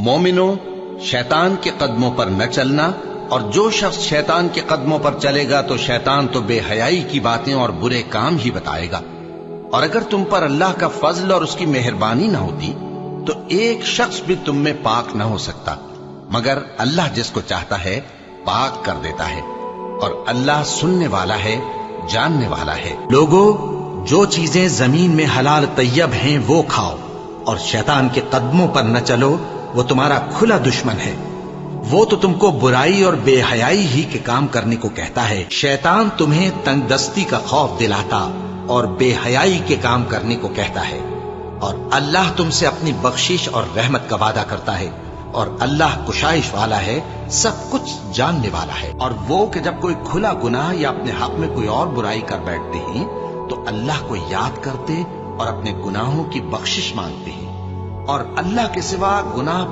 مومنو، شیطان کے قدموں پر نہ چلنا، اور جو شخص شیطان کے قدموں پر چلے گا تو شیطان تو بے حیائی کی باتیں اور برے کام ہی بتائے گا۔ اور اگر تم پر اللہ کا فضل اور اس کی مہربانی نہ ہوتی تو ایک شخص بھی تم میں پاک نہ ہو سکتا، مگر اللہ جس کو چاہتا ہے پاک کر دیتا ہے، اور اللہ سننے والا ہے، جاننے والا ہے۔ لوگو، جو چیزیں زمین میں حلال طیب ہیں وہ کھاؤ، اور شیطان کے قدموں پر نہ چلو، وہ تمہارا کھلا دشمن ہے۔ وہ تو تم کو برائی اور بے حیائی ہی کے کام کرنے کو کہتا ہے۔ شیطان تمہیں تنگ دستی کا خوف دلاتا اور بے حیائی کے کام کرنے کو کہتا ہے، اور اللہ تم سے اپنی بخشش اور رحمت کا وعدہ کرتا ہے، اور اللہ کشائش والا ہے، سب کچھ جاننے والا ہے۔ اور وہ کہ جب کوئی کھلا گناہ یا اپنے حق میں کوئی اور برائی کر بیٹھتے ہیں تو اللہ کو یاد کرتے اور اپنے گناہوں کی بخشش مانگتے ہیں، اور اللہ کے سوا گناہ